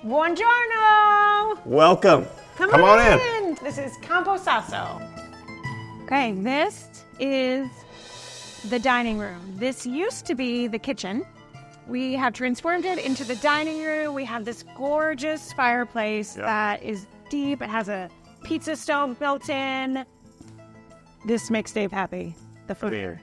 Buongiorno! Welcome. Come on in. This is Campo Sasso. Okay, this is the dining room. This used to be the kitchen. We have transformed it into the dining room. We have this gorgeous fireplace that is deep. It has a pizza stove built in. This makes Dave happy. The food here.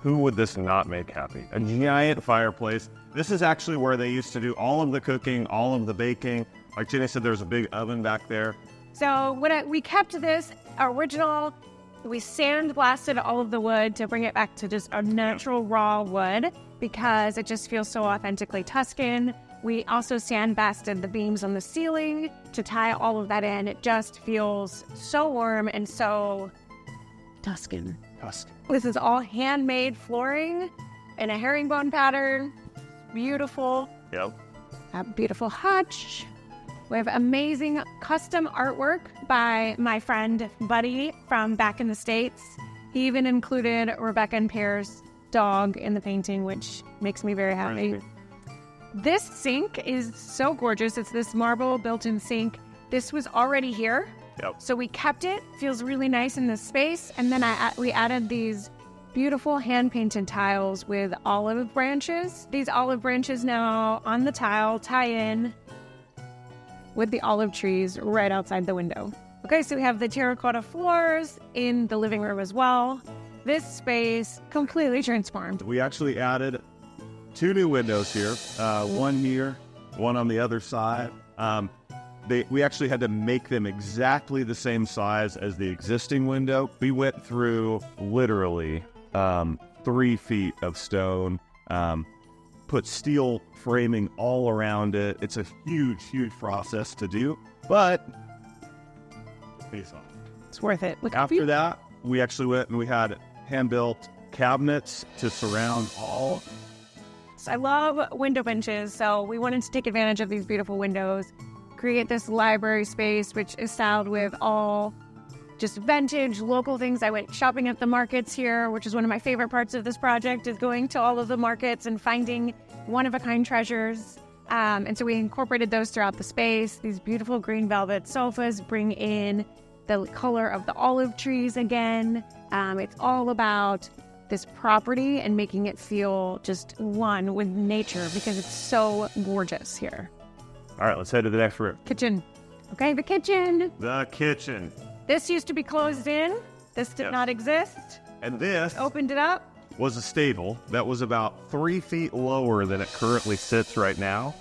Who would this not make happy? A giant fireplace. This is actually where they used to do all of the cooking, all of the baking. Like Jenny said, there's a big oven back there. So we kept this original. We sandblasted all of the wood to bring it back to just a natural raw wood because it just feels so authentically Tuscan. We also sandblasted the beams on the ceiling to tie all of that in. It just feels so warm and so Tuscan. This is all handmade flooring in a herringbone pattern. Beautiful. Yep. A beautiful hutch. We have amazing custom artwork by my friend Buddy from back in the States. He even included Rebecca and Pear's dog in the painting, which makes me very happy. This sink is so gorgeous. It's this marble built-in sink. This was already here. Yep. So we kept it. Feels really nice in this space. And then we added these beautiful hand-painted tiles with olive branches. These olive branches now on the tile tie in with the olive trees right outside the window. Okay, so we have the terracotta floors in the living room as well. This space completely transformed. We actually added 2 new windows here. One here, one on the other side. We actually had to make them exactly the same size as the existing window. We went through literally 3 feet of stone, put steel framing all around it. It's a huge, huge process to do, but face off. It's worth it. After that, we actually went and we had hand-built cabinets to surround all. I love window benches, so we wanted to take advantage of these beautiful windows, create this library space, which is styled with all just vintage, local things. I went shopping at the markets here, which is one of my favorite parts of this project, is going to all of the markets and finding one-of-a-kind treasures. And so we incorporated those throughout the space. These beautiful green velvet sofas bring in the color of the olive trees again. It's all about this property and making it feel just one with nature because it's so gorgeous here. All right, let's head to the next room. Kitchen. Okay, the kitchen. The kitchen. This used to be closed in. This did not exist. And this opened it up. Was a stable that was about 3 feet lower than it currently sits right now.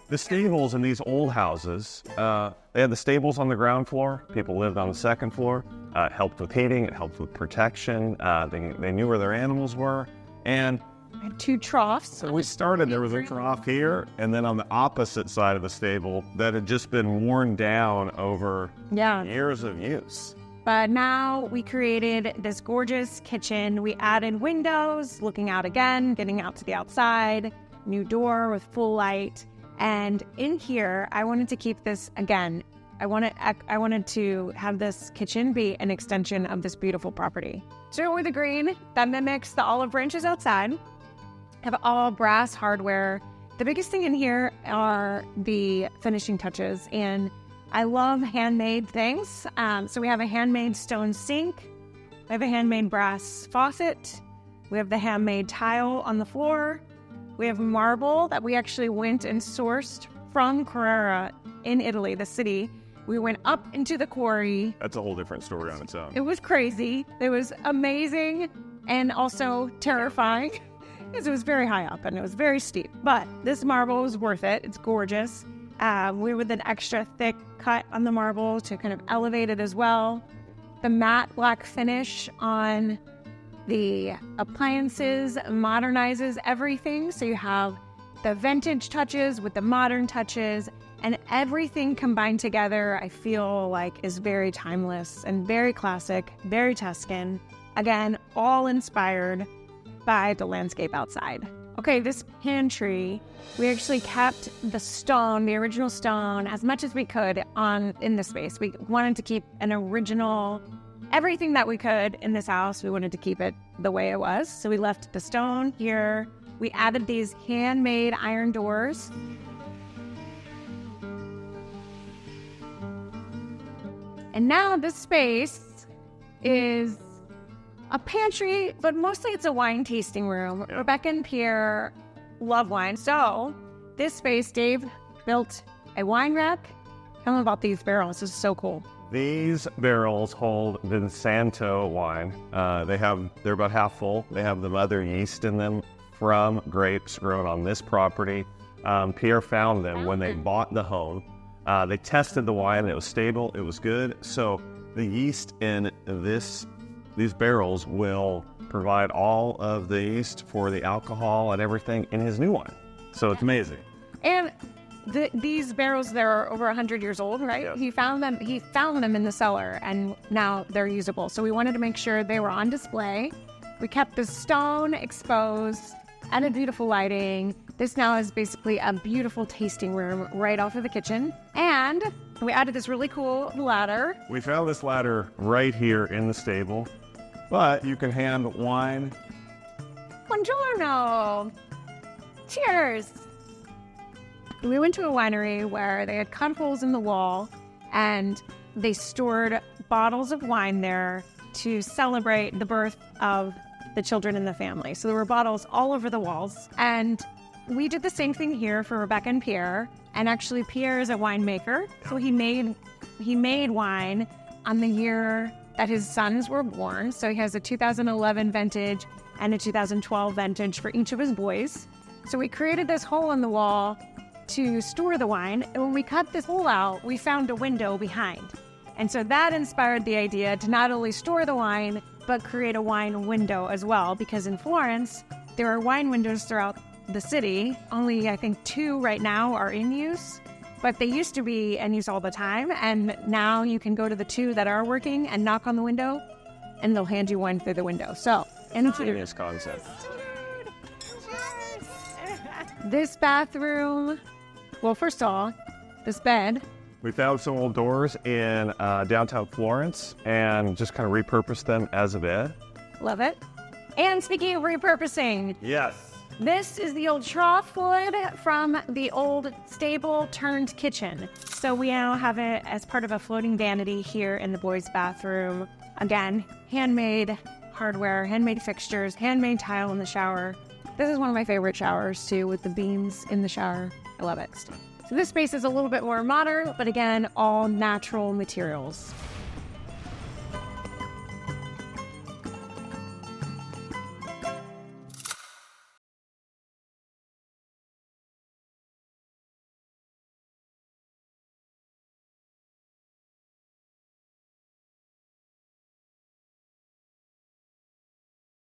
The stables in these old houses, they had the stables on the ground floor. People lived on the second floor. It helped with heating. It helped with protection. They knew where their animals were. And I had 2 troughs. So we started, there was a trough here, and then on the opposite side of the stable that had just been worn down over years of use. But now we created this gorgeous kitchen. We added windows, looking out again, getting out to the outside, new door with full light. And in here, I wanted to keep this again. I wanted to have this kitchen be an extension of this beautiful property. So with the green, that mimics the olive branches outside. Have all brass hardware. The biggest thing in here are the finishing touches, and I love handmade things. So we have a handmade stone sink. We have a handmade brass faucet. We have the handmade tile on the floor. We have marble that we actually went and sourced from Carrara in Italy, the city. We went up into the quarry. That's a whole different story on its own. It was crazy. It was amazing and also terrifying because it was very high up and it was very steep. But this marble was worth it. It's gorgeous. We with an extra thick cut on the marble to kind of elevate it as well. The matte black finish on the appliances modernizes everything. So you have the vintage touches with the modern touches, and everything combined together, I feel like, is very timeless and very classic, very Tuscan. Again, all inspired by the landscape outside. Okay, this pantry, we actually kept the stone, the original stone, as much as we could in the space. We wanted to keep an original, everything that we could in this house, we wanted to keep it the way it was. So we left the stone here. We added these handmade iron doors. And now this space is a pantry, but mostly it's a wine tasting room. Yeah. Rebecca and Pierre love wine. So this space, Dave built a wine rack. Tell them about these barrels. This is so cool. These barrels hold Vinsanto wine. They're about half full. They have the mother yeast in them from grapes grown on this property. Pierre found them when they bought the home. They tested the wine. It was stable. It was good. So the yeast in these barrels will provide all of the yeast for the alcohol and everything in his new wine. So it's amazing. And these barrels, they're over 100 years old, right? Yes. He found them in the cellar, and now they're usable. So we wanted to make sure they were on display. We kept the stone exposed, added beautiful lighting. This now is basically a beautiful tasting room right off of the kitchen. And we added this really cool ladder. We found this ladder right here in the stable, but you can hand wine. Buongiorno! Cheers! We went to a winery where they had cut holes in the wall and they stored bottles of wine there to celebrate the birth of the children in the family. So there were bottles all over the walls. And we did the same thing here for Rebecca and Pierre. And actually Pierre is a winemaker. So he made wine on the year that his sons were born. So he has a 2011 vintage and a 2012 vintage for each of his boys. So we created this hole in the wall to store the wine. And when we cut this hole out, we found a window behind. And so that inspired the idea to not only store the wine, but create a wine window as well. Because in Florence, there are wine windows throughout the city. Only, I think, 2 right now are in use. But they used to be in use all the time. And now you can go to the 2 that are working and knock on the window, and they'll hand you wine through the window. So, Serious concept. This bathroom, well, first of all, this bed. We found some old doors in downtown Florence and just kind of repurposed them as a bed. Love it. And speaking of repurposing, Yes. this is the old trough wood from the old stable turned kitchen. So we now have it as part of a floating vanity here in the boys' bathroom. Again, handmade hardware, handmade fixtures, handmade tile in the shower. This is one of my favorite showers too, with the beams in the shower. I love it. So this space is a little bit more modern, but again, all natural materials.